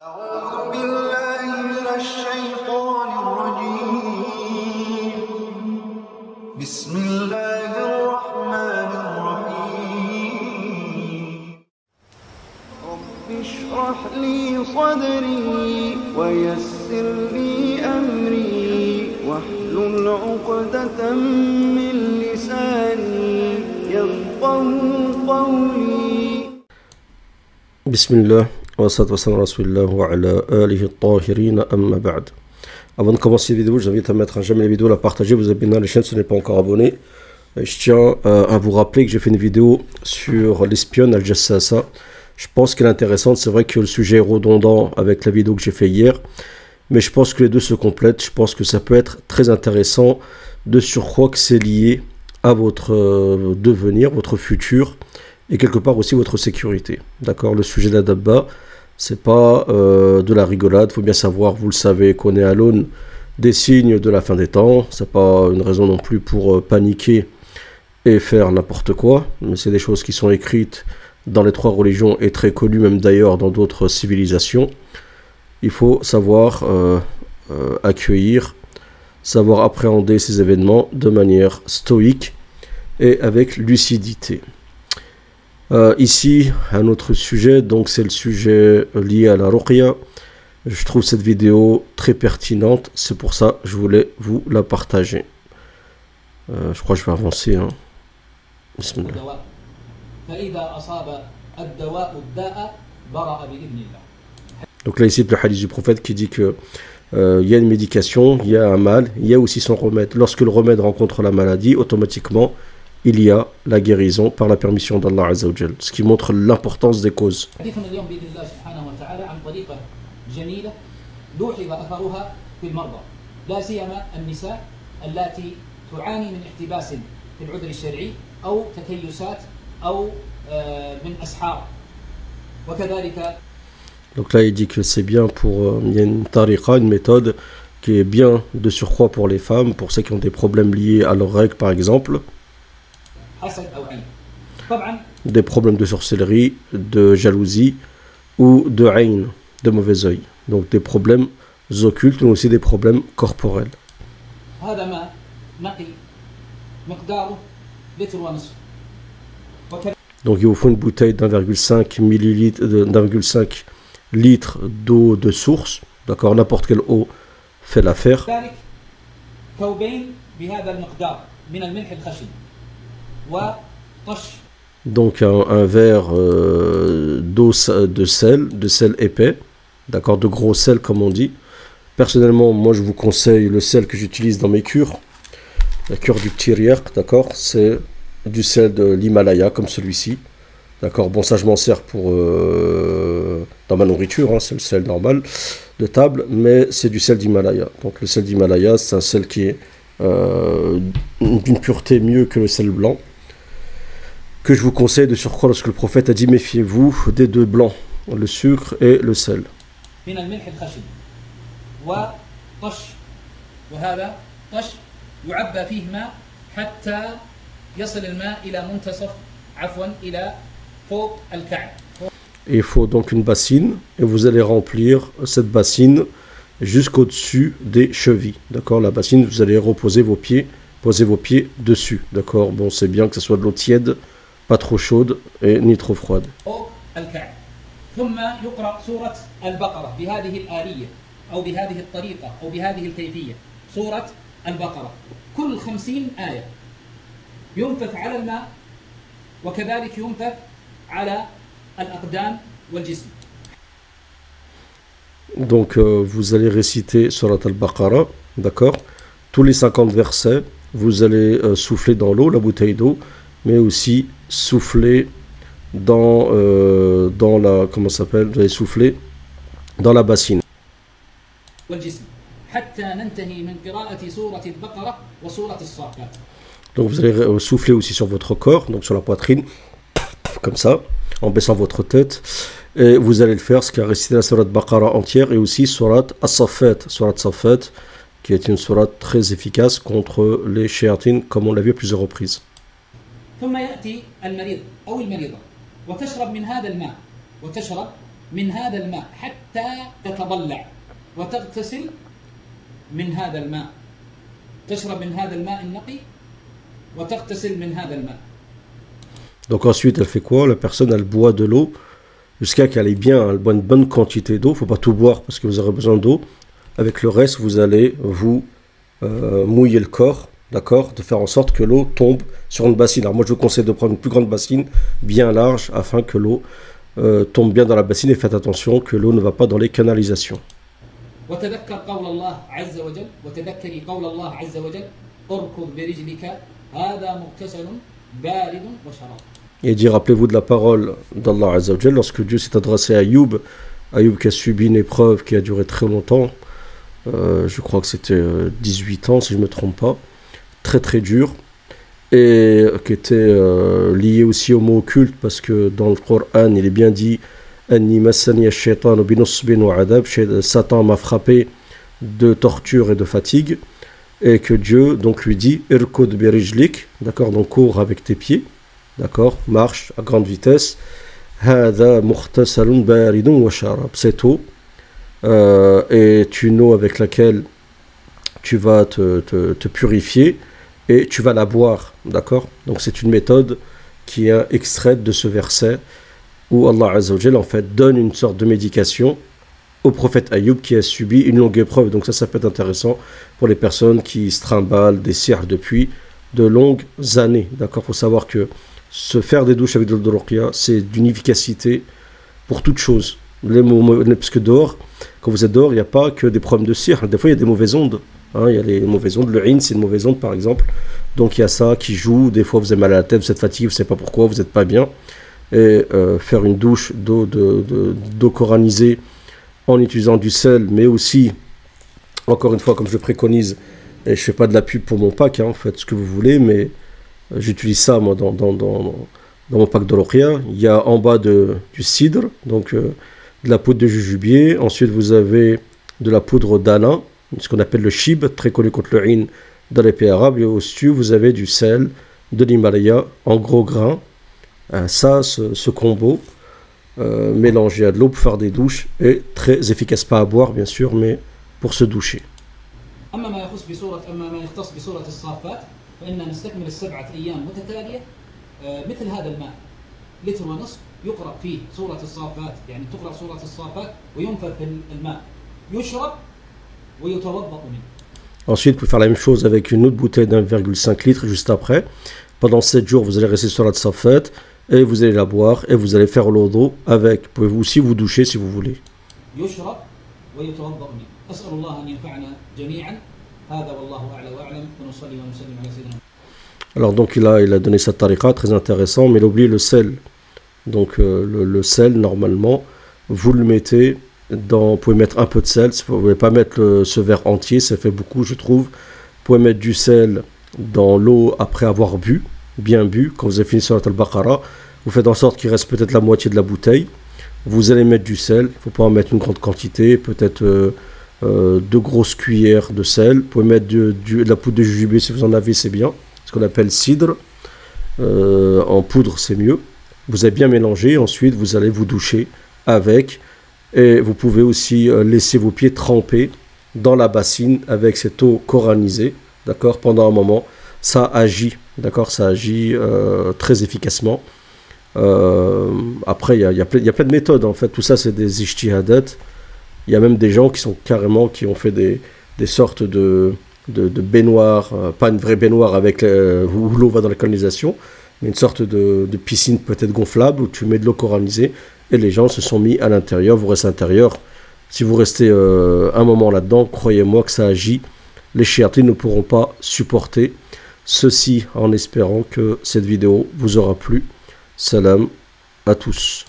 أعوذ بالله من الشيطان الرجيم بسم الله الرحمن الرحيم رب اشرح لي صدري ويسر لي أمري واحلل عقدة من لساني يفقهوا قولي بسم الله wassalatu wassalamu ala rasulillah wa ala alihi at-tahirin amma ba'd. Avant de commencer la vidéo, je vous invite à mettre un j'aime la vidéo, la partager, vous abonner à la chaîne si vous n'êtes pas encore abonné. Je tiens à vous rappeler que j'ai fait une vidéo sur l'espionne Al-Jassasa. Je pense qu'elle est intéressante, c'est vrai que le sujet est redondant avec la vidéo que j'ai fait hier, mais je pense que les deux se complètent. Je pense que ça peut être très intéressant, de surcroît que c'est lié à votre devenir, votre futur, et quelque part aussi votre sécurité. D'accord, le sujet de la dabba, c'est pas de la rigolade. Il faut bien savoir, vous le savez, qu'on est à l'aune des signes de la fin des temps. C'est pas une raison non plus pour paniquer et faire n'importe quoi, mais c'est des choses qui sont écrites dans les trois religions et très connues même d'ailleurs dans d'autres civilisations. Il faut savoir accueillir, savoir appréhender ces événements de manière stoïque et avec lucidité. Ici, un autre sujet, donc c'est le sujet lié à la ruqya. Je trouve cette vidéo très pertinente, c'est pour ça que je voulais vous la partager. Je crois que je vais avancer. Hein. Bismillah. Donc là ici, le hadith du prophète qui dit que il y a une médication, il y a un mal, il y a aussi son remède. Lorsque le remède rencontre la maladie, automatiquement, il y a la guérison par la permission d'Allah Azza wa Jal, ce qui montre l'importance des causes. Donc là il dit que c'est bien pour, il y a une tariqa, une méthode qui est bien de surcroît pour les femmes, pour ceux qui ont des problèmes liés à leurs règles par exemple. Des problèmes de sorcellerie, de jalousie ou de ayn, de mauvais œil. Donc des problèmes occultes, mais aussi des problèmes corporels. Donc il vous faut une bouteille d'1,5 millilitre, d'1,5 litre d'eau de source. D'accord, n'importe quelle eau fait l'affaire. Donc un verre d'eau de sel épais, d'accord, de gros sel comme on dit. Personnellement, moi je vous conseille le sel que j'utilise dans mes cures, la cure du tiryaq, d'accord, c'est du sel de l'Himalaya comme celui-ci, d'accord. Bon, ça je m'en sers pour dans ma nourriture, hein, c'est le sel normal de table, mais c'est du sel d'Himalaya. Donc le sel d'Himalaya, c'est un sel qui est d'une pureté mieux que le sel blanc, que je vous conseille de surcroît lorsque le prophète a dit méfiez-vous des deux blancs, le sucre et le sel. Et il faut donc une bassine et vous allez remplir cette bassine jusqu'au-dessus des chevilles, d'accord. La bassine, vous allez reposer vos pieds, posez vos pieds dessus, d'accord. Bon, c'est bien que ce soit de l'eau tiède, pas trop chaude et ni trop froide. Donc vous allez réciter Surat al-Baqarah, d'accord. Tous les 50 versets, vous allez souffler dans l'eau, la bouteille d'eau, mais aussi souffler dans la, comment ça s'appelle, vous allez souffler dans la bassine. Donc vous allez souffler aussi sur votre corps, donc sur la poitrine, comme ça, en baissant votre tête, et vous allez le faire, ce qui a récité la Surat Baqarah entière, et aussi Surat As-Saffat, qui est une sourate très efficace contre les shayatines, comme on l'a vu à plusieurs reprises. من هذا الماء حتى تتضلع وتغتسل من هذا الماء تشرب من هذا الماء النقي وتغتسل من هذا الماء. Donc ensuite elle fait quoi? La personne elle boit de l'eau jusqu'à qu'elle ait bien, elle boit une bonne quantité d'eau. Il ne faut pas tout boire parce que vous aurez besoin d'eau. Avec le reste vous allez vous mouiller le corps, d'accord, de faire en sorte que l'eau tombe sur une bassine. Alors moi je vous conseille de prendre une plus grande bassine bien large afin que l'eau tombe bien dans la bassine, et faites attention que l'eau ne va pas dans les canalisations. وتذكر قول الله عز وجل وتذكري قول الله عز وجل اركض برجلك هذا مغتسل بارد وشراب. Et dit, rappelez-vous de la parole d'Allah Azza wa Jal lorsque Dieu s'est adressé à Ayoub qui a subi une épreuve qui a duré très longtemps, je crois que c'était 18 ans si je ne me trompe pas, très très dur, et qui était lié aussi au mot occulte, parce que dans le Coran il est bien dit Satan m'a frappé de torture et de fatigue, et que Dieu donc lui dit irkud birijlik, d'accord, donc cours avec tes pieds, d'accord, marche à grande vitesse, hada mughtasalun baridun wa sharab, cette eau est une eau avec laquelle tu vas te purifier et tu vas la boire, d'accord. Donc c'est une méthode qui est extraite de ce verset où Allah Azza wa Jal en fait donne une sorte de médication au prophète Ayoub qui a subi une longue épreuve. Donc ça peut être intéressant pour les personnes qui se trimballent des sirs depuis de longues années, d'accord. Il faut savoir que se faire des douches avec de l'eau de ruqya, c'est d'une efficacité pour toute chose. Parce que dehors, quand vous êtes dehors, il n'y a pas que des problèmes de sirs. Des fois, il y a des mauvaises ondes. Hein, il y a les mauvaises ondes. Le hin, c'est une mauvaise onde, par exemple. Donc, il y a ça qui joue. Des fois, vous avez mal à la tête, vous êtes fatigué, vous ne savez pas pourquoi, vous n'êtes pas bien. Et faire une douche d'eau coranisée en utilisant du sel, mais aussi, encore une fois, comme je le préconise, et je ne fais pas de la pub pour mon pack, hein, faites ce que vous voulez, mais j'utilise ça, moi, dans mon pack de ruqya. Il y a en bas du cidre, donc de la poudre de jujubier. Ensuite, vous avez de la poudre d'Alain, ce qu'on appelle le shib, très connu contre le hin dans les pays arabes. Et au-dessus, vous avez du sel, de l'Himalaya, en gros grains. Ça, ce combo, mélangé à de l'eau pour faire des douches, est très efficace. Pas à boire, bien sûr, mais pour se doucher. أما ما يختص بسورة الصافات فإننا نستكمل السبعة أيام متتالية مثل هذا الماء لتر ونصف يقرأ فيه سورة الصافات، يعني تقرأ سورة الصافات وينفذ في الماء يشرب ويتوضأ منه. Ensuite, vous pouvez faire la même chose avec une autre bouteille d'1,5 litre juste après. Pendant 7 jours, vous allez rester sur la Safat et vous allez la boire et vous allez faire l'eau d'eau avec. Vous pouvez aussi vous doucher si vous voulez. يشرب ويتوضأ منه. أسأل الله أن ينفعنا جميعا. هذا والله أعلى وأعلم ونصلي ونسلم على سيدنا. Alors donc il a donné cette tariqa, très intéressant, mais il oublie le sel. Donc le sel, normalement, vous le mettez dans... Vous pouvez mettre un peu de sel, vous ne pouvez pas mettre ce verre entier, ça fait beaucoup je trouve. Vous pouvez mettre du sel dans l'eau après avoir bu, bien bu, quand vous avez fini sur Al-Baqarah. Vous faites en sorte qu'il reste peut-être la moitié de la bouteille. Vous allez mettre du sel, il ne faut pas en mettre une grande quantité, peut-être 2 grosses cuillères de sel. Vous pouvez mettre de la poudre de jujube si vous en avez, c'est bien. Ce qu'on appelle cidre, en poudre c'est mieux. Vous avez bien mélangé, ensuite vous allez vous doucher avec, et vous pouvez aussi laisser vos pieds tremper dans la bassine avec cette eau coranisée, d'accord, pendant un moment. Ça agit, d'accord, ça agit très efficacement. Après il y a plein de méthodes en fait, tout ça c'est des ijtihadat. Il y a même des gens qui sont carrément, qui ont fait des sortes de baignoire, pas une vraie baignoire avec où l'eau va dans la canalisation, mais une sorte de piscine peut-être gonflable où tu mets de l'eau coranisée et les gens se sont mis à l'intérieur, vous restez à l'intérieur. Si vous restez un moment là-dedans, croyez-moi que ça agit. Les shayatin ne pourront pas supporter ceci, en espérant que cette vidéo vous aura plu. Salam à tous.